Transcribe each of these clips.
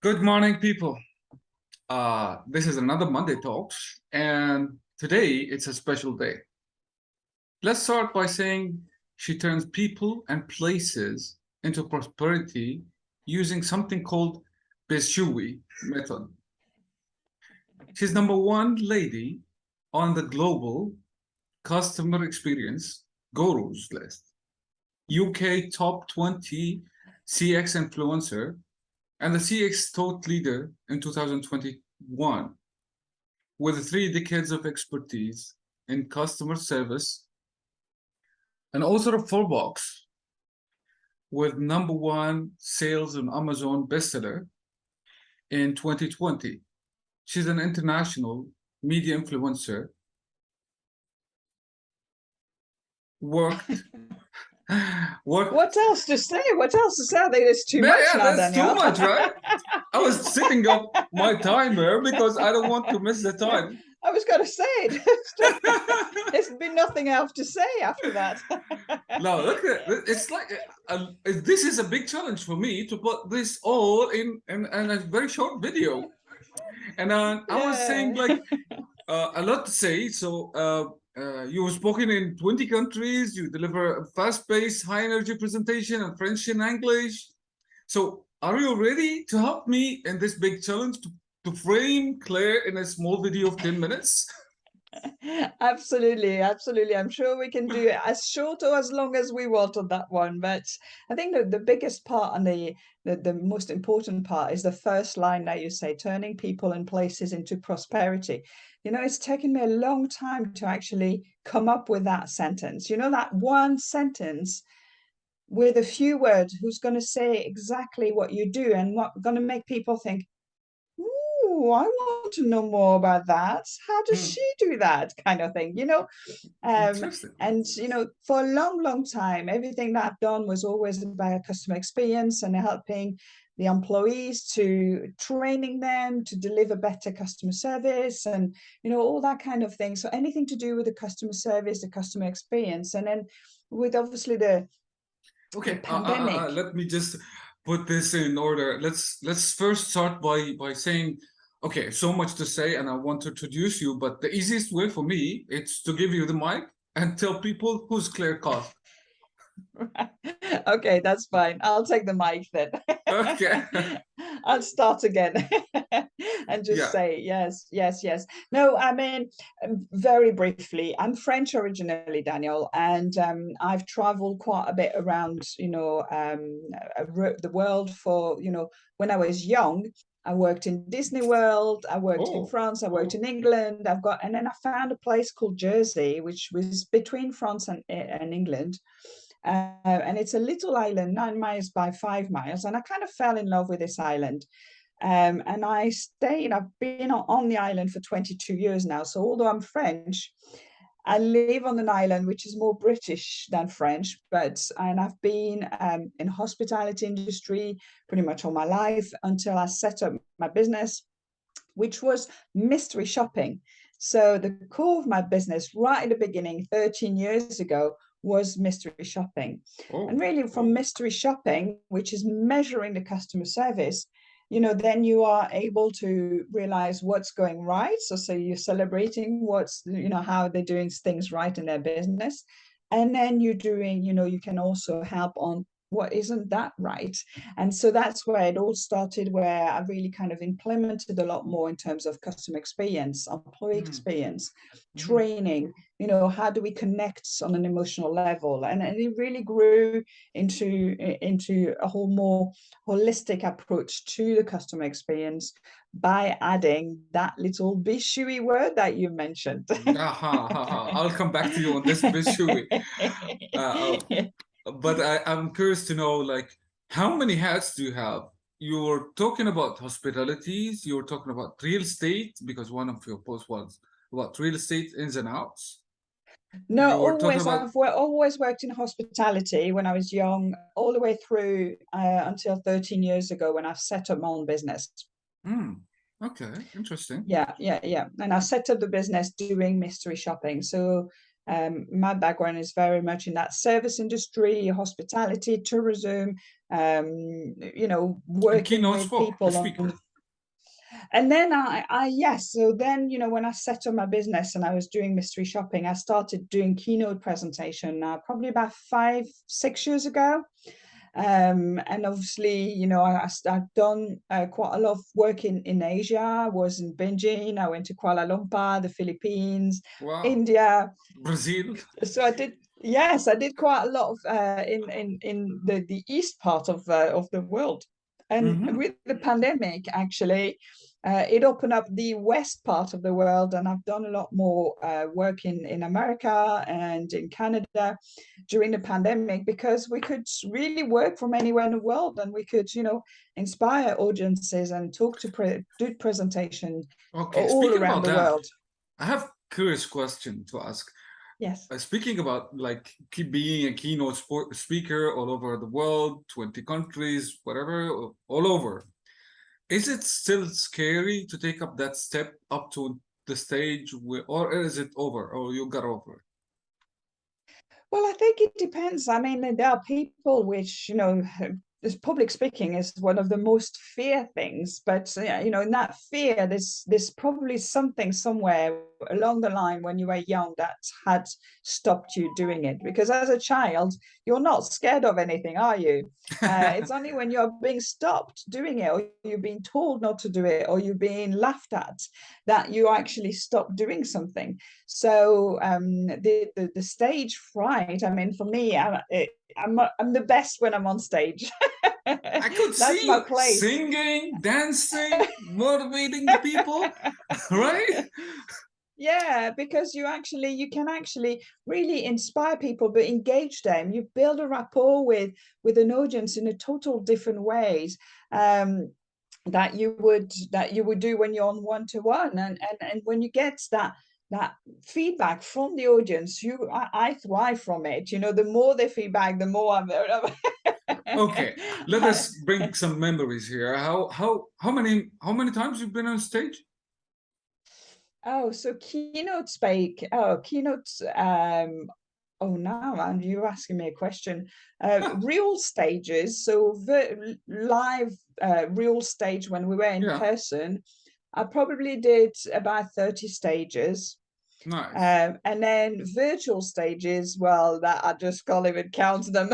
Good morning, people. This is another Monday Talks, and today it's a special day. Let's start by saying she turns people and places into prosperity using something called BIZSHUI Method. She's number one lady on the global customer experience gurus list, UK top 20 CX influencer, and the CX thought leader in 2021, with 3 decades of expertise in customer service, and author of 4 books, with number 1 sales on Amazon bestseller in 2020. She's an international media influencer, worked. What else to say? What else to say? I think it's too much now, that's Daniel. too much, right? I was setting up my timer because I don't want to miss the time. I was going to say it. There's been nothing else to say after that. No, look at it's like this is a big challenge for me to put this all in a very short video, and I was saying like a lot to say. So you've spoken in 20 countries. You deliver a fast-paced, high-energy presentation in French and English. So are you ready to help me in this big challenge to frame Claire in a small video of 10 minutes? Absolutely. I'm sure we can do it as short or as long as we want on that one. But I think the biggest part and the most important part is the first line that you say, turning people and places into prosperity. You know, it's taken me a long time to actually come up with that sentence. You know, that one sentence with a few words who's going to say exactly what you do and what going to make people think, "Ooh, I want to know more about that. How does she do that?" kind of thing, you know. Interesting. And you know, for a long time, everything that I've done was always about customer experience and helping the employees, to training them to deliver better customer service, and you know, all that kind of thing. So anything to do with the customer service, the customer experience, and then with obviously the Okay, pandemic. let me just put this in order. Let's first start by saying, okay, so much to say, and I want to introduce you, but the easiest way for me it's to give you the mic and tell people who's Claire Koth. Okay, that's fine. I'll take the mic then. Okay. I'll start again and just Yeah. say yes. No, I mean, very briefly, I'm French originally, Daniel, and I've traveled quite a bit around, you know, the world for, you know, when I was young. I worked in Disney World, I worked in France, I worked in England, and then I found a place called Jersey, which was between France and England. And it's a little island, 9 miles by 5 miles. And I kind of fell in love with this island. And I've been on the island for 22 years now. So although I'm French, I live on an island which is more British than French, and I've been in hospitality industry pretty much all my life until I set up my business, which was mystery shopping. So the core of my business right at the beginning, 13 years ago, was mystery shopping. And really from mystery shopping, which is measuring the customer service, you know, then you are able to realize what's going right. So you're celebrating what's, you know, how they're doing things right in their business. And then you're doing, you know, you can also help on what isn't that right. And so that's where it all started, where I really kind of implemented a lot more in terms of customer experience, employee experience, training, you know, how do we connect on an emotional level? And it really grew into a whole more holistic approach to the customer experience by adding that little BIZSHUI word that you mentioned. I'll come back to you on this BIZSHUI. But I'm curious to know, like, how many hats do you have? You're talking about hospitalities, you're talking about real estate, because one of your posts was about real estate ins and outs. No, You were talking always. about... I've always worked in hospitality when I was young, all the way through until 13 years ago when I've set up my own business. Okay, interesting. Yeah. And I set up the business doing mystery shopping. So My background is very much in that service industry, hospitality, tourism, And working keynote with people speaker. and then yes, so then, when I set up my business and I was doing mystery shopping, I started doing keynote presentation probably about 5-6 years ago. And obviously, I've done quite a lot of work in Asia. I was in Beijing, I went to Kuala Lumpur, the Philippines, Wow. India. Brazil. So I did quite a lot of in the east part of the world. And Mm-hmm. with the pandemic, actually, it opened up the west part of the world, and I've done a lot more work in America and in Canada during the pandemic, because we could really work from anywhere in the world, and we could, inspire audiences and talk to do presentation Okay, all speaking around about the that, world. I have curious question to ask. Yes. Speaking about like being a keynote speaker all over the world, 20 countries, whatever, all over, is it still scary to take up that step up to the stage, or is it over, or you got over? Well, I think it depends. I mean, there are people which, this public speaking is one of the most fear things, but in that fear, there's probably something somewhere along the line when you were young that had stopped you doing it. Because as a child, you're not scared of anything, are you? It's only when you're being stopped doing it, or you're being told not to do it, or you're being laughed at, that you actually stop doing something. So the stage fright. I mean, for me, I'm the best when I'm on stage. I could see That's my you place. singing, dancing, motivating the people, right? Yeah, because you can actually really inspire people, but engage them. You build a rapport with an audience in a total different ways. That you would do when you're on one-to-one, and when you get that feedback from the audience, I thrive from it. The more the feedback, the more I'm Okay, let us bring some memories here. How many times you've been on stage? Oh, so keynotes. Oh, now and you're asking me a question. Real stages, so live real stage when we were in Yeah, person, I probably did about 30 stages. nice. And then virtual stages, well, that I just can't even count them.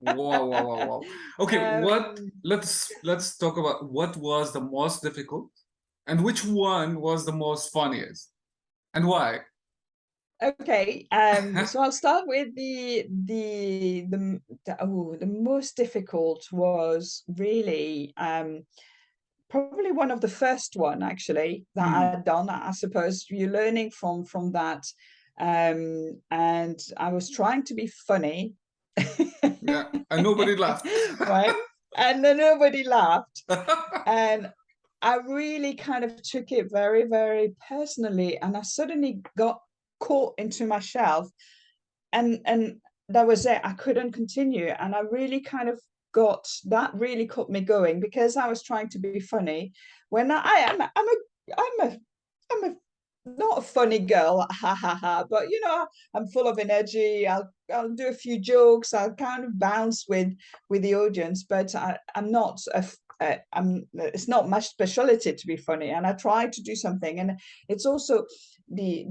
Wow, wow, wow, wow. Okay, what? um, Let's talk about what was the most difficult, and which one was the most funniest, and why? okay, so I'll start with the most difficult was really probably one of the first one actually that I Hmm. had done. I suppose you're learning from that, and I was trying to be funny, Yeah, and nobody laughed. right? And then nobody laughed, and I really kind of took it very, very personally, and I suddenly got caught into my shell, and that was it. I couldn't continue, and I really kind of got that really cut me going, because I was trying to be funny when I'm a not a funny girl, ha ha ha, but I'm full of energy. I'll do a few jokes. I'll kind of bounce with the audience, but I'm not I'm it's not my specialty to be funny, and I try to do something. And it's also the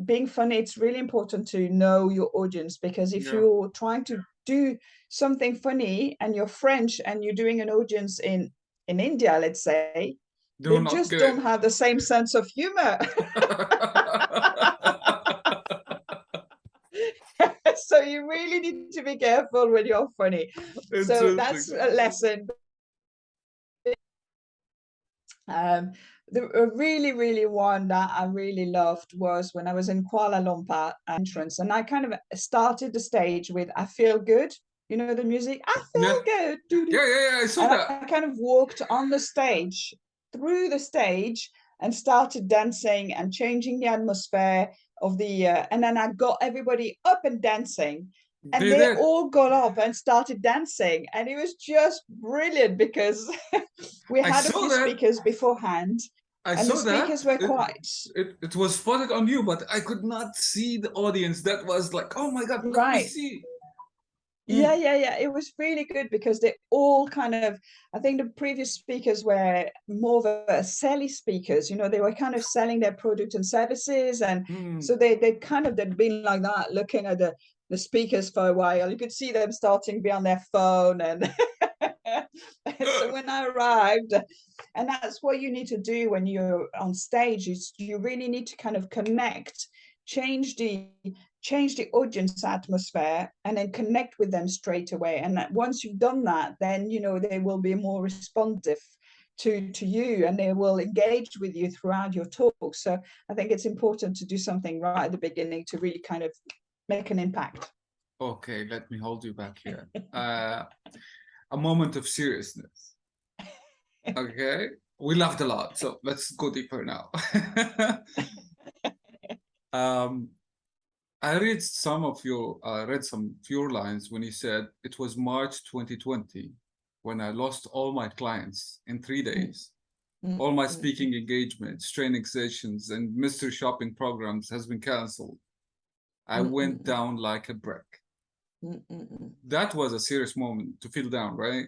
being funny. It's really important to know your audience, because if Yeah, you're trying to do something funny and you're French and you're doing an audience in India, let's say, do they not just get don't it. have the same sense of humor. So you really need to be careful when you're funny. So that's Interesting. a lesson. Um, the really, really one that I really loved was when I was in Kuala Lumpur entrance, and I kind of started the stage with "I Feel Good." The music, "I Yeah, Feel Good," doo-doo. yeah, yeah, yeah. I saw And that. I kind of walked on the stage, through the stage, and started dancing and changing the atmosphere of and then I got everybody up and dancing, and They they did. all got up and started dancing, and it was just brilliant, because we I had a saw few that. speakers beforehand. I And the saw that. speakers were quite It was spotted on you, but I could not see the audience. That was like, oh my God, let me right. see. Yeah, Mm, yeah, yeah. It was really good because they all kind of, I think the previous speakers were more of a selly speakers, they were kind of selling their product and services. And mm. so they'd been like that, looking at the speakers for a while. You could see them starting to be on their phone. And so when I arrived, and that's what you need to do when you're on stage, is you really need to kind of connect, change the audience atmosphere, and then connect with them straight away. And that once you've done that, then they will be more responsive to you, and they will engage with you throughout your talk. So I think it's important to do something right at the beginning to really kind of make an impact. Okay, let me hold you back here. A moment of seriousness. Okay, we laughed a lot, so let's go deeper now. um, I read read some of your lines when you said it was March 2020 when I lost all my clients in 3 days. Mm, All my mm, speaking engagements, training sessions, and mystery shopping programs has been canceled. I mm, went mm, down like a brick. mm, mm, mm. That was a serious moment to feel down, right?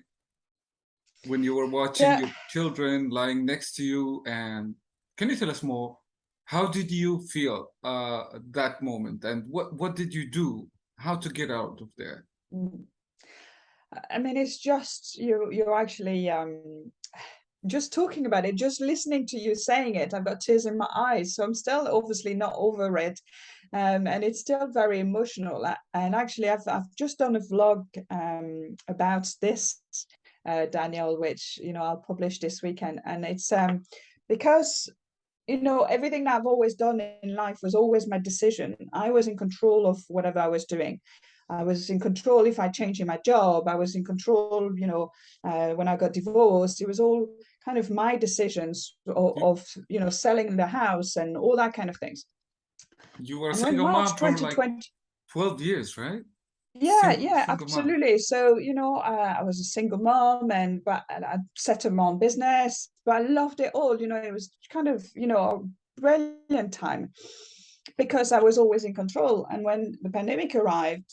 When you were watching Yeah. your children lying next to you. And can you tell us more? How did you feel that moment, and what did you do? How to get out of there? Mm. I mean, it's just you're actually just talking about it, just listening to you saying it, I've got tears in my eyes. So I'm still obviously not over it. And it's still very emotional. And actually, I've just done a vlog about this, Daniel, which I'll publish this weekend. And it's because everything that I've always done in life was always my decision. I was in control of whatever I was doing. I was in control if I changed my job. I was in control, when I got divorced. It was all kind of my decisions You, of selling the house and all that kind of things. you were a And when single March mom for like 2020, 12 years, right? yeah, yeah, Single mom. absolutely. So, I was a single mom, but I set up my own business, but I loved it all. It was kind of, a brilliant time because I was always in control. And when the pandemic arrived,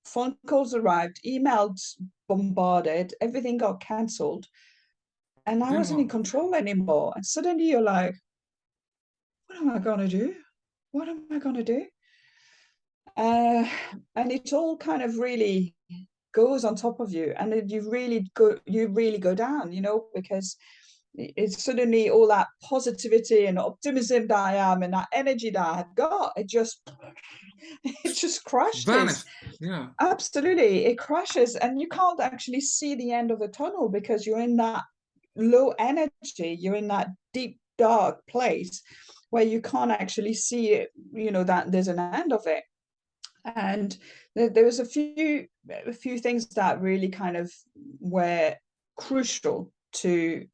phone calls arrived, emails bombarded, everything got cancelled, and I Then wasn't in what? control anymore. And suddenly you're like, what am I going to do? What am I going to do? Uh, and it all kind of really goes on top of you, and then you really go down, because it's suddenly all that positivity and optimism that I am and that energy that I've got, it just crashes. Vanished. Yeah. Absolutely, it crashes, and you can't actually see the end of the tunnel because you're in that low energy, you're in that deep dark place where you can't actually see it, that there's an end of it. And there was a few things that really kind of were crucial to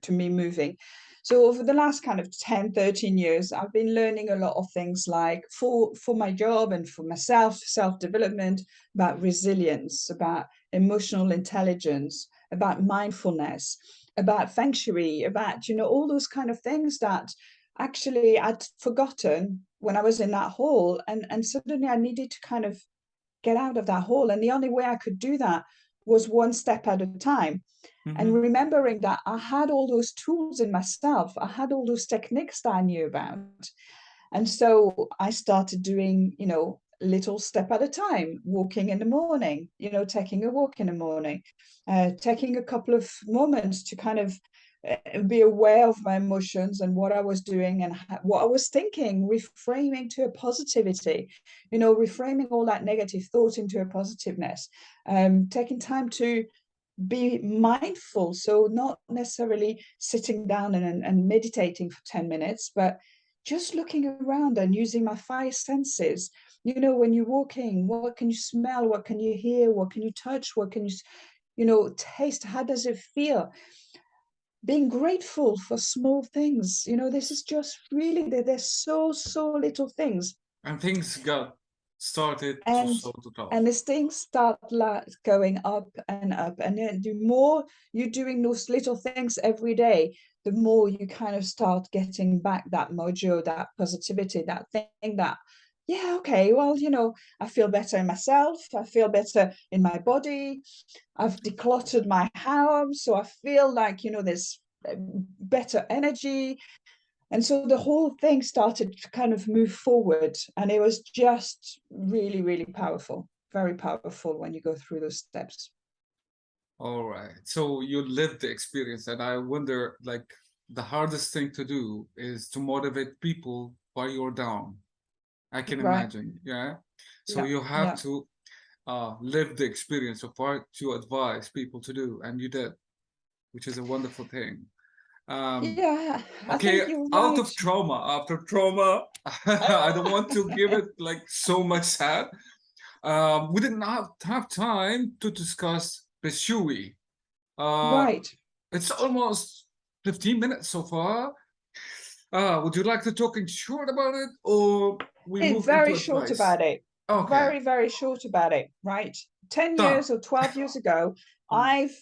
me moving. So over the last kind of 10-13 years, I've been learning a lot of things, like for my job and for myself, self-development, about resilience, about emotional intelligence, about mindfulness, about feng shui, about all those kind of things that actually I'd forgotten when I was in that hole, and suddenly I needed to kind of get out of that hole, and the only way I could do that was one step at a time. And Mm-hmm. remembering that I had all those tools in myself, I had all those techniques that I knew about. And so I started doing, little step at a time, walking in the morning, taking a walk in the morning, taking a couple of moments to kind of be aware of my emotions and what I was doing and what I was thinking, reframing to a positivity, reframing all that negative thought into a positiveness, taking time to be mindful. So not necessarily sitting down and meditating for 10 minutes, but just looking around and using my five senses. When you're walking, what can you smell? What can you hear? What can you touch? What can you taste? How does it feel? Being grateful for small things. This is just really, there's so little things. And things got started to and sort it off. and as things start going up and up, and then the more you're doing those little things every day, the more you kind of start getting back that mojo, that positivity, that thing that, yeah, okay, well, you know, I feel better in myself, I feel better in my body, I've decluttered my house, so I feel like, you know, there's better energy. And so the whole thing started to kind of move forward, and it was just really, really powerful, very powerful when you go through those steps. All right. So you lived the experience, and I wonder, like, the hardest thing to do is to motivate people while you're down. I can Right. imagine. Yeah. So Yeah. you have Yeah. to live the experience of what you advise people to do, and you did, which is a wonderful thing. Yeah. I Okay, think you're out right. of trauma, after trauma, I don't want to give it like so much sad. We didn't have time to discuss BIZSHUI. Uh, Right. it's almost 15 minutes so far. Would you like to talk in short about it, or we Hey, move into very short advice? about it. Okay, Very, very short about it. Right. 10 done. years or 12 years ago, I've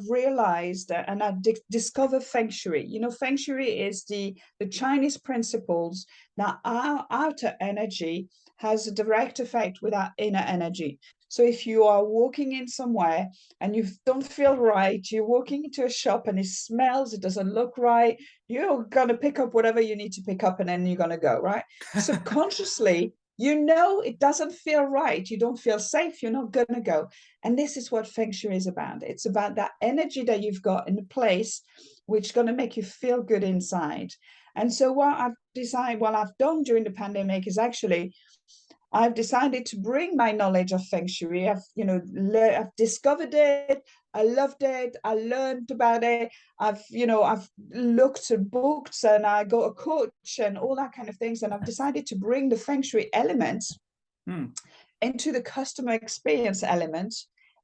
realized that, and I've discovered Feng Shui. You know, Feng Shui is the Chinese principles that our outer energy has a direct effect with our inner energy. So if you are walking in somewhere and you don't feel right, you're walking into a shop and it smells, it doesn't look right, you're gonna pick up whatever you need to pick up and then you're gonna go, right? Subconsciously, you know it doesn't feel right, you don't feel safe, you're not gonna go. And this is what Feng Shui is about. It's about that energy that you've got in the place, which is going to make you feel good inside. And so what I've done during the pandemic is actually I've decided to bring my knowledge of Feng Shui. I've discovered it. I loved it. I learned about it. I've looked at books and I got a coach and all that kind of things. And I've decided to bring the Feng Shui elements into the customer experience element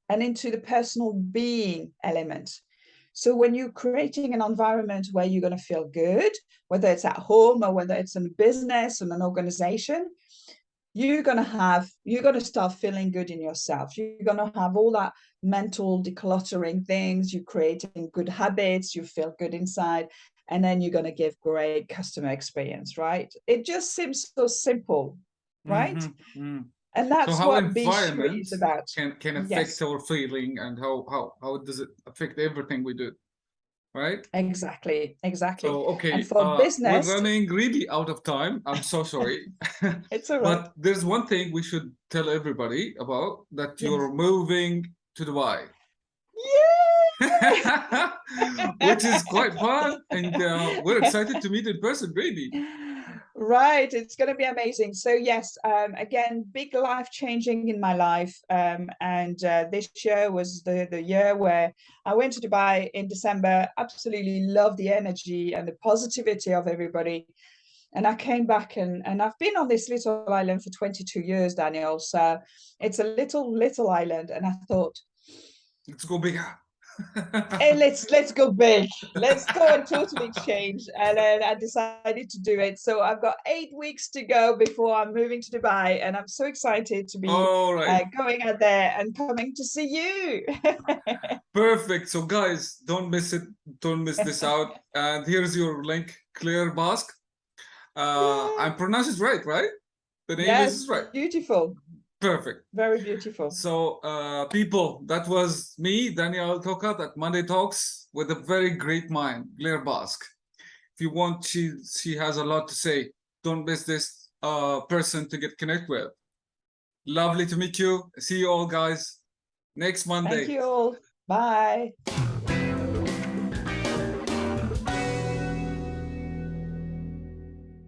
and into the personal being element. So when you're creating an environment where you're going to feel good, whether it's at home or whether it's in a business or an organization, you're going to start feeling good in yourself. You're going to have all that mental decluttering things, you're creating good habits, you feel good inside, and then you're going to give great customer experience, right? It just seems so simple, right? And So that's how what BIZSHUI environment is about. can affect Yes, our feeling, and how does it affect everything we do, right? exactly, exactly. So And okay, for we're business, running really out of time. I'm so sorry. it's all right. But there's one thing we should tell everybody about, that Yes. you're moving to Dubai. Yay! Which is quite fun, and we're excited to meet in person, really. Right, it's going to be amazing. So yes, again, big life changing in my life, and this year was the year where I went to Dubai in December. Absolutely love the energy and the positivity of everybody. And I came back and I've been on this little island for 22 years, Daniel. So it's a little island, and I thought, Let's go bigger. hey, let's go big. Let's go and totally change. And then I decided to do it. So I've got 8 weeks to go before I'm moving to Dubai, and I'm so excited to be All right. going out there and coming to see you. Perfect. So guys, don't miss it. Don't miss this out. And here's your link, Claire Boscq. Yeah. I'm pronounced it right? The name Yes, is right. beautiful. Perfect. Very beautiful. So, people, that was me, Daniel Tokat, at Monday Talks, with a very great mind, Claire Boscq. If you want, she has a lot to say. Don't miss this person to get connected with. Lovely to meet you. See you all, guys, next Thank Monday. you all. Bye.